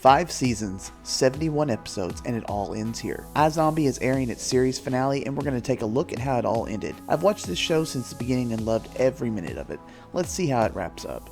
5 seasons, 71 episodes, and it all ends here. iZombie is airing its series finale, and we're going to take a look at how it all ended. I've watched this show since the beginning and loved every minute of it. Let's see how it wraps up.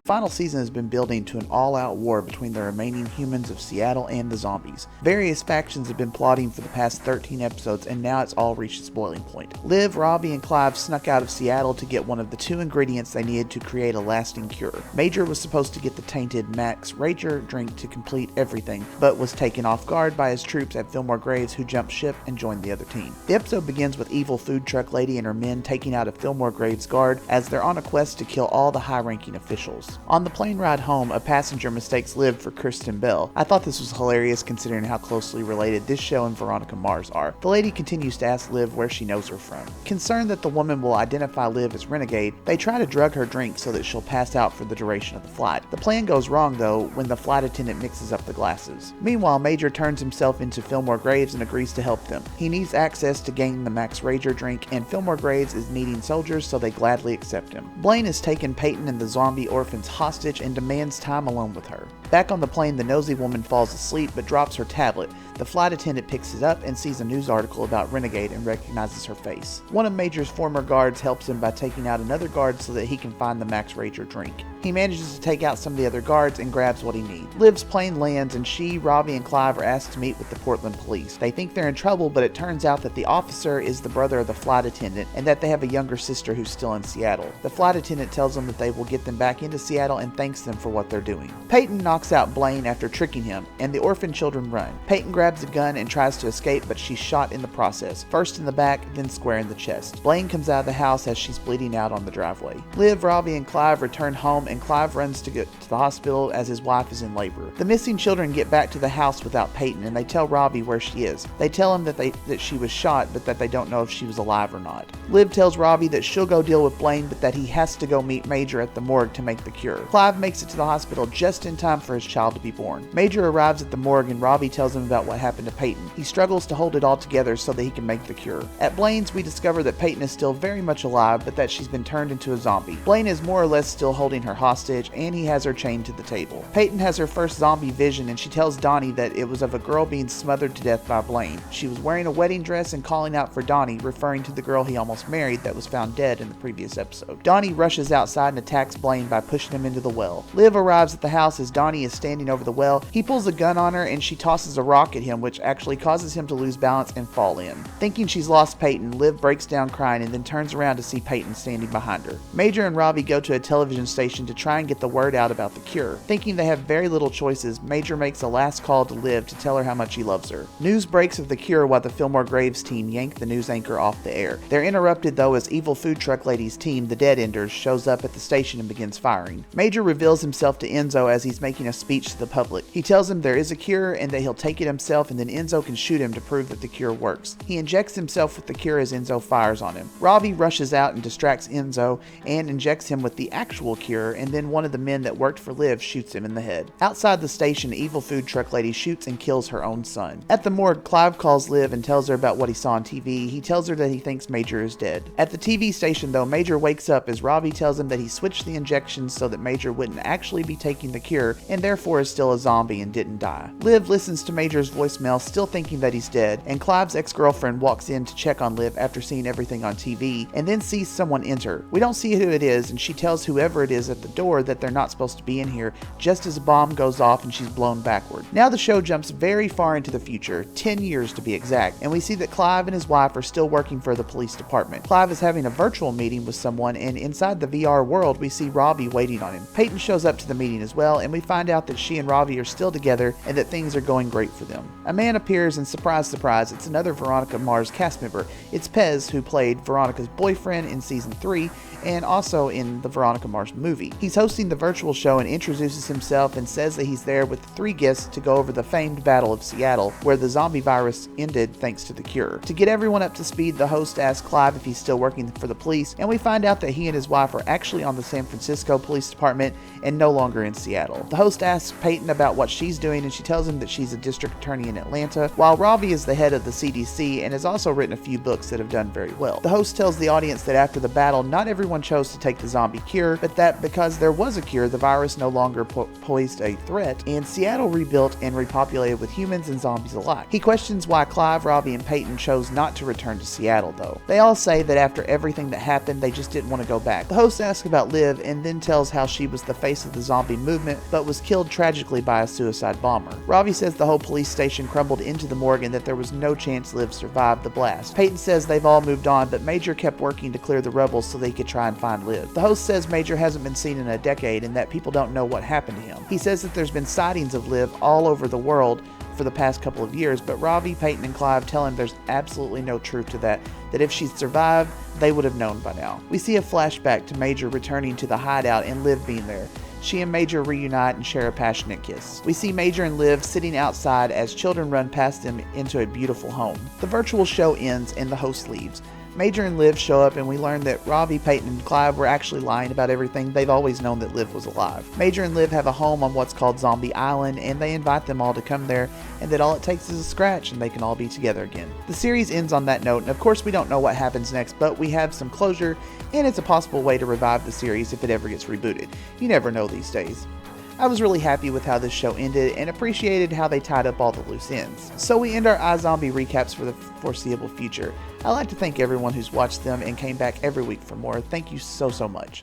The final season has been building to an all-out war between the remaining humans of Seattle and the zombies. Various factions have been plotting for the past 13 episodes, and now it's all reached its boiling point. Liv, Robbie, and Clive snuck out of Seattle to get one of the 2 ingredients they needed to create a lasting cure. Major was supposed to get the tainted Max Rager drink to complete everything, but was taken off guard by his troops at Fillmore Graves, who jumped ship and joined the other team. The episode begins with evil food truck lady and her men taking out a Fillmore Graves guard as they're on a quest to kill all the high-ranking officials. On the plane ride home, a passenger mistakes Liv for Kristen Bell. I thought this was hilarious considering how closely related this show and Veronica Mars are. The lady continues to ask Liv where she knows her from. Concerned that the woman will identify Liv as Renegade, they try to drug her drink so that she'll pass out for the duration of the flight. The plan goes wrong though when the flight attendant mixes up the glasses. Meanwhile, Major turns himself into Fillmore Graves and agrees to help them. He needs access to gain the Max Rager drink, and Fillmore Graves is needing soldiers, so they gladly accept him. Blaine has taken Peyton and the zombie orphans hostage and demands time alone with her. Back on the plane, the nosy woman falls asleep but drops her tablet. The flight attendant picks it up and sees a news article about Renegade and recognizes her face. One of Major's former guards helps him by taking out another guard so that he can find the Max Rager drink. He manages to take out some of the other guards and grabs what he needs. Liv's plane lands and she, Robbie, and Clive are asked to meet with the Portland police. They think they're in trouble, but it turns out that the officer is the brother of the flight attendant and that they have a younger sister who's still in Seattle. The flight attendant tells them that they will get them back into Seattle and thanks them for what they're doing. Peyton knocks out Blaine after tricking him, and the orphan children run. Peyton grabs a gun and tries to escape, but she's shot in the process, first in the back, then square in the chest. Blaine comes out of the house as she's bleeding out on the driveway. Liv, Robbie, and Clive return home, and Clive runs to get to the hospital as his wife is in labor. The missing children get back to the house without Peyton, and they tell Robbie where she is. They tell him that she was shot, but that they don't know if she was alive or not. Liv tells Robbie that she'll go deal with Blaine, but that he has to go meet Major at the morgue to make the cure. Clive makes it to the hospital just in time for his child to be born. Major arrives at the morgue and Robbie tells him about what happened to Peyton. He struggles to hold it all together so that he can make the cure. At Blaine's, we discover that Peyton is still very much alive, but that she's been turned into a zombie. Blaine is more or less still holding her hostage, and he has her chained to the table. Peyton has her first zombie vision, and she tells Donnie that it was of a girl being smothered to death by Blaine. She was wearing a wedding dress and calling out for Donnie, referring to the girl he almost married that was found dead in the previous episode. Donnie rushes outside and attacks Blaine by pushing him into the well. Liv arrives at the house as Donnie is standing over the well. He pulls a gun on her and she tosses a rock at him, which actually causes him to lose balance and fall in. Thinking she's lost Peyton, Liv breaks down crying and then turns around to see Peyton standing behind her. Major and Robbie go to a television station to try and get the word out about the cure. Thinking they have very little choices, Major makes a last call to Liv to tell her how much he loves her. News breaks of the cure while the Fillmore Graves team yank the news anchor off the air. They're interrupted though as evil food truck lady's team, the Dead Enders, shows up at the station and begins firing. Major reveals himself to Enzo as he's making a speech to the public. He tells him there is a cure and that he'll take it himself, and then Enzo can shoot him to prove that the cure works. He injects himself with the cure as Enzo fires on him. Robbie rushes out and distracts Enzo and injects him with the actual cure, and then one of the men that worked for Liv shoots him in the head. Outside the station, evil food truck lady shoots and kills her own son. At the morgue, Clive calls Liv and tells her about what he saw on TV. He tells her that he thinks Major is dead. At the TV station though, Major wakes up as Robbie tells him that he switched the injections so that Major wouldn't actually be taking the cure and therefore is still a zombie and didn't die. Liv listens to Major's voicemail, still thinking that he's dead, and Clive's ex-girlfriend walks in to check on Liv after seeing everything on TV and then sees someone enter. We don't see who it is, and she tells whoever it is at the door that they're not supposed to be in here just as a bomb goes off and she's blown backward. Now the show jumps very far into the future, 10 years to be exact, and we see that Clive and his wife are still working for the police department. Clive is having a virtual meeting with someone, and inside the VR world we see Robbie waiting on him. Peyton shows up to the meeting as well, and we find out that she and Robbie are still together and that things are going great for them. A man appears and surprise, surprise, it's another Veronica Mars cast member. It's Pez, who played Veronica's boyfriend in season 3 and also in the Veronica Mars movie. He's hosting the virtual show and introduces himself and says that he's there with 3 guests to go over the famed Battle of Seattle, where the zombie virus ended thanks to the cure. To get everyone up to speed, the host asks Clive if he's still working for the police, and we find out that he and his wife are actually on the San Francisco Police Department and no longer in Seattle. The host host asks Peyton about what she's doing, and she tells him that she's a district attorney in Atlanta, while Ravi is the head of the CDC and has also written a few books that have done very well. The host tells the audience that after the battle, not everyone chose to take the zombie cure, but that because there was a cure, the virus no longer posed a threat, and Seattle rebuilt and repopulated with humans and zombies alike. He questions why Clive, Ravi, and Peyton chose not to return to Seattle, though. They all say that after everything that happened, they just didn't want to go back. The host asks about Liv and then tells how she was the face of the zombie movement, but was killed tragically by a suicide bomber. Ravi says the whole police station crumbled into the morgue and that there was no chance Liv survived the blast. Peyton says they've all moved on, but Major kept working to clear the rubble so they could try and find Liv. The host says Major hasn't been seen in a decade and that people don't know what happened to him. He says that there's been sightings of Liv all over the world for the past couple of years, but Ravi, Peyton, and Clive tell him there's absolutely no truth to that if she'd survived, they would have known by now. We see a flashback to Major returning to the hideout and Liv being there. She and Major reunite and share a passionate kiss. We see Major and Liv sitting outside as children run past them into a beautiful home. The virtual show ends and the host leaves. Major and Liv show up and we learn that Ravi, Peyton, and Clive were actually lying about everything. They've always known that Liv was alive. Major and Liv have a home on what's called Zombie Island, and they invite them all to come there, and that all it takes is a scratch and they can all be together again. The series ends on that note, and of course we don't know what happens next, but we have some closure, and it's a possible way to revive the series if it ever gets rebooted. You never know these days. I was really happy with how this show ended and appreciated how they tied up all the loose ends. So we end our iZombie recaps for the foreseeable future. I'd like to thank everyone who's watched them and came back every week for more. Thank you so much.